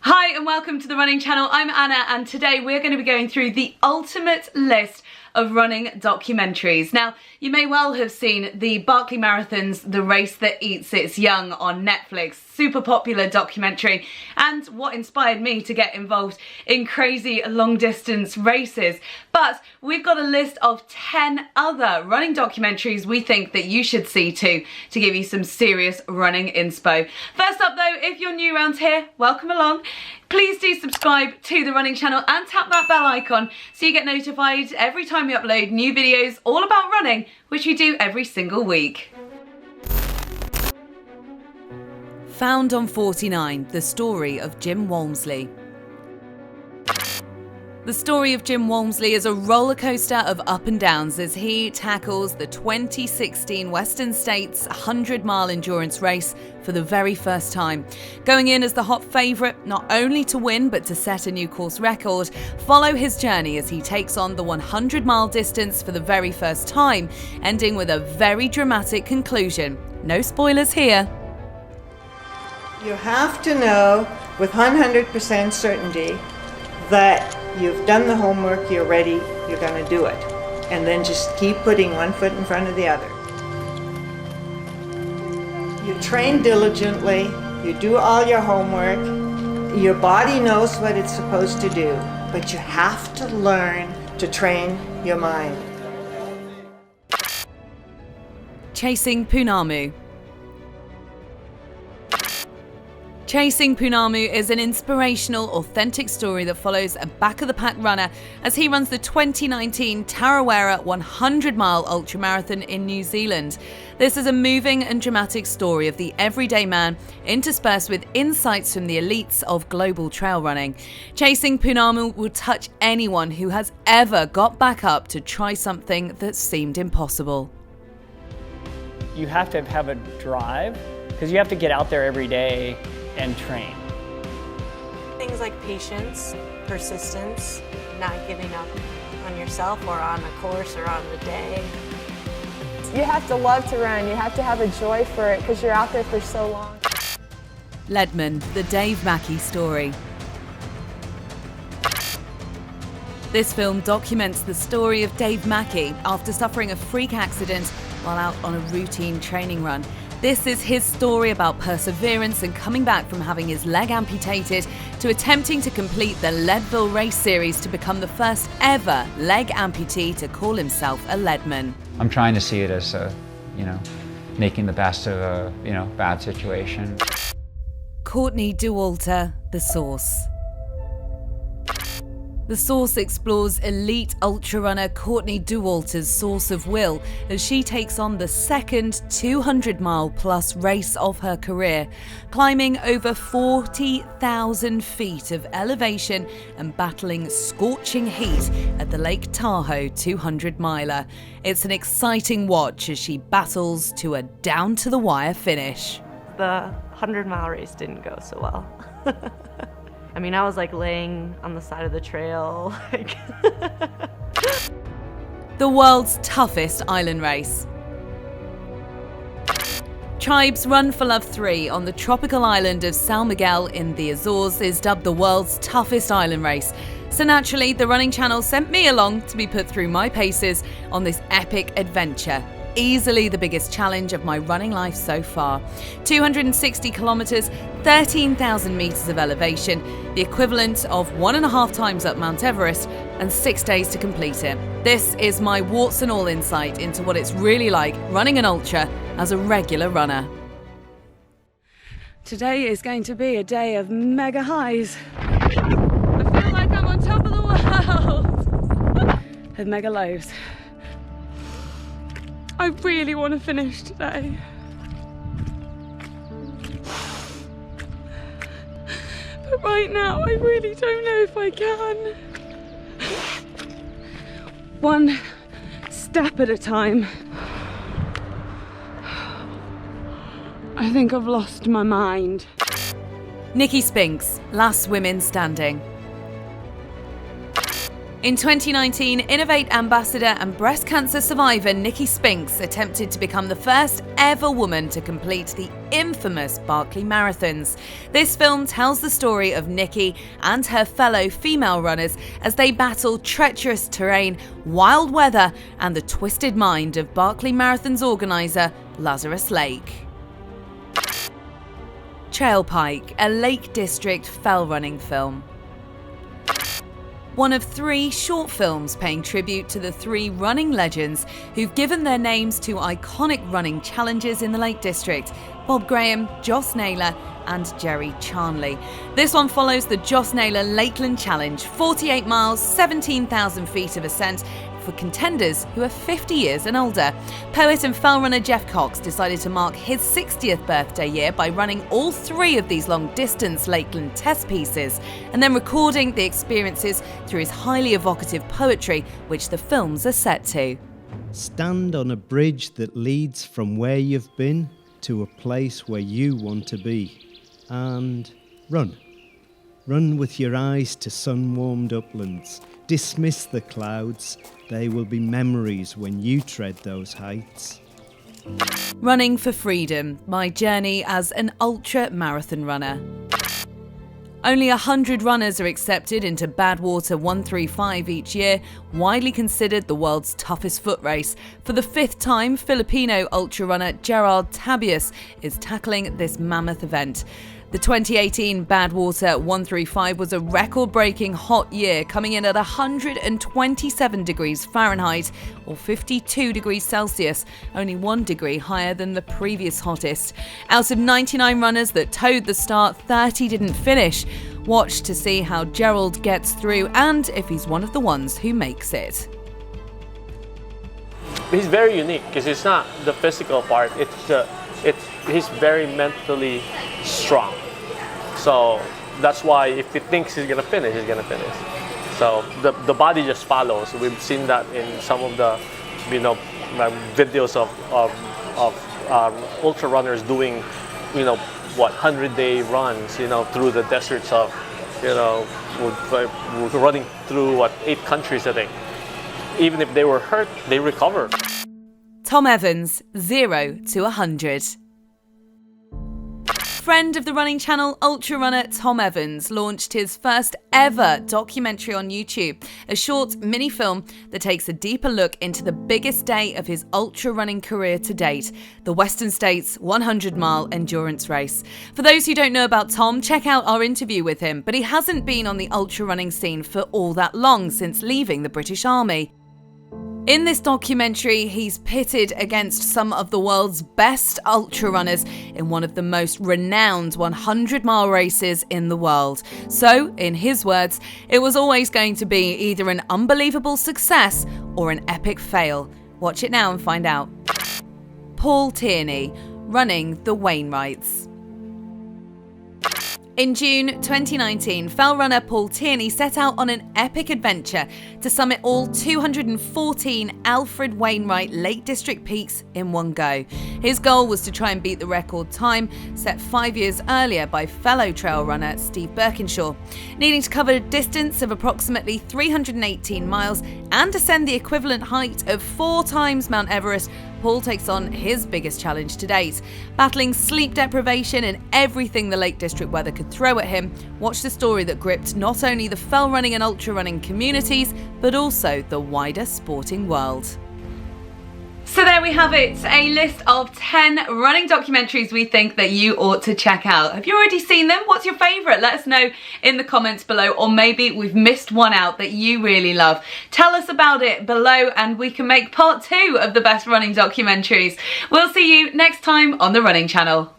Hi and welcome to the running channel. I'm Anna and today we're going to be going through the ultimate list of running documentaries. Now, you may well have seen the Barkley Marathon's The Race That Eats Its Young on Netflix. Super popular documentary and what inspired me to get involved in crazy long distance races. But we've got a list of 10 other running documentaries we think that you should see too, to give you some serious running inspo. First up though, if you're new around here, welcome along. Please do subscribe to the running channel and tap that bell icon so you get notified every time we upload new videos all about running, which we do every single week. Found on 49, the story of Jim Walmsley. The story of Jim Walmsley is a roller coaster of up and downs as he tackles the 2016 Western States 100-mile endurance race for the very first time. Going in as the hot favourite, not only to win but to set a new course record, follow his journey as he takes on the 100-mile distance for the very first time, ending with a very dramatic conclusion. No spoilers here. You have to know with 100% certainty that you've done the homework, you're ready, you're going to do it. And then just keep putting one foot in front of the other. You train diligently, you do all your homework, your body knows what it's supposed to do, but you have to learn to train your mind. Chasing Pounamu. Chasing Pounamu is an inspirational, authentic story that follows a back-of-the-pack runner as he runs the 2019 Tarawera 100-mile ultramarathon in New Zealand. This is a moving and dramatic story of the everyday man, interspersed with insights from the elites of global trail running. Chasing Pounamu will touch anyone who has ever got back up to try something that seemed impossible. You have to have a drive, because you have to get out there every day and train. Things like patience, persistence, not giving up on yourself or on a course or on the day. You have to love to run, you have to have a joy for it because you're out there for so long. Leadman, the Dave Mackey story. This film documents the story of Dave Mackey after suffering a freak accident while out on a routine training run. This is his story about perseverance and coming back from having his leg amputated to attempting to complete the Leadville Race Series to become the first ever leg amputee to call himself a Leadman. I'm trying to see it as making the best of a bad situation. Courtney Dauwalter, The Source. The Source explores elite ultra-runner Courtney Dauwalter's source of will as she takes on the second 200-mile-plus race of her career, climbing over 40,000 feet of elevation and battling scorching heat at the Lake Tahoe 200-miler. It's an exciting watch as she battles to a down-to-the-wire finish. The 100-mile race didn't go so well. I mean, I was like laying on the side of the trail, like. The world's toughest island race. Tribe's Run for Love 3 on the tropical island of São Miguel in the Azores is dubbed the world's toughest island race. So naturally, the running channel sent me along to be put through my paces on this epic adventure. Easily the biggest challenge of my running life so far. 260 kilometres, 13,000 metres of elevation, the equivalent of 1.5 times up Mount Everest, and 6 days to complete it. This is my warts and all insight into what it's really like running an ultra as a regular runner. Today is going to be a day of mega highs. I feel like I'm on top of the world. And mega lows. I really want to finish today. But right now, I really don't know if I can. One step at a time. I think I've lost my mind. Nikki Spinks, Last Women Standing. In 2019, Innovate ambassador and breast cancer survivor Nikki Spinks attempted to become the first ever woman to complete the infamous Barkley marathons. This film tells the story of Nikki and her fellow female runners as they battle treacherous terrain, wild weather, and the twisted mind of Barkley Marathon's organizer, Lazarus Lake. Trail Pike, a Lake District fell running film. One of 3 short films paying tribute to the 3 running legends who've given their names to iconic running challenges in the Lake District: Bob Graham, Joss Naylor and Jerry Charnley. This one follows the Joss Naylor Lakeland Challenge, 48 miles, 17,000 feet of ascent for contenders who are 50 years and older. Poet and fell runner Jeff Cox decided to mark his 60th birthday year by running all 3 of these long-distance Lakeland test pieces and then recording the experiences through his highly evocative poetry, which the films are set to. Stand on a bridge that leads from where you've been to a place where you want to be, and run. Run with your eyes to sun-warmed uplands. Dismiss the clouds. They will be memories when you tread those heights. Running for Freedom, my journey as an ultra marathon runner. Only 100 runners are accepted into Badwater 135 each year, widely considered the world's toughest foot race. For the 5th time, Filipino ultra runner Gerard Tabias is tackling this mammoth event. The 2018 Badwater 135 was a record-breaking hot year, coming in at 127 degrees Fahrenheit or 52 degrees Celsius, only 1 degree higher than the previous hottest. Out of 99 runners that towed the start, 30 didn't finish. Watch to see how Gerald gets through and if he's one of the ones who makes it. He's very unique because it's not the physical part, he's very mentally strong. So that's why if he thinks he's gonna finish, he's gonna finish. So the body just follows. We've seen that in some of the videos of ultra runners doing 100-day runs through the deserts of running through 8 countries, I think. Even if they were hurt, they recover. Tom Evans, 0 to 100. Friend of the running channel, ultra runner Tom Evans launched his first ever documentary on YouTube, a short mini film that takes a deeper look into the biggest day of his ultra running career to date, the Western States 100-mile endurance race. For those who don't know about Tom, check out our interview with him, but he hasn't been on the ultra running scene for all that long since leaving the British Army. In this documentary, he's pitted against some of the world's best ultra runners in one of the most renowned 100-mile races in the world. So, in his words, it was always going to be either an unbelievable success or an epic fail. Watch it now and find out. Paul Tierney, running the Wainwrights. In June 2019, fell runner Paul Tierney set out on an epic adventure to summit all 214 Alfred Wainwright Lake District peaks in one go. His goal was to try and beat the record time set 5 years earlier by fellow trail runner Steve Birkinshaw. Needing to cover a distance of approximately 318 miles and ascend the equivalent height of 4 times Mount Everest, Paul takes on his biggest challenge to date. Battling sleep deprivation and everything the Lake District weather could throw at him, watch the story that gripped not only the fell running and ultra running communities, but also the wider sporting world. So there we have it, a list of 10 running documentaries we think that you ought to check out. Have you already seen them? What's your favourite? Let us know in the comments below, or maybe we've missed one out that you really love. Tell us about it below and we can make part 2 of the best running documentaries. We'll see you next time on the Running Channel.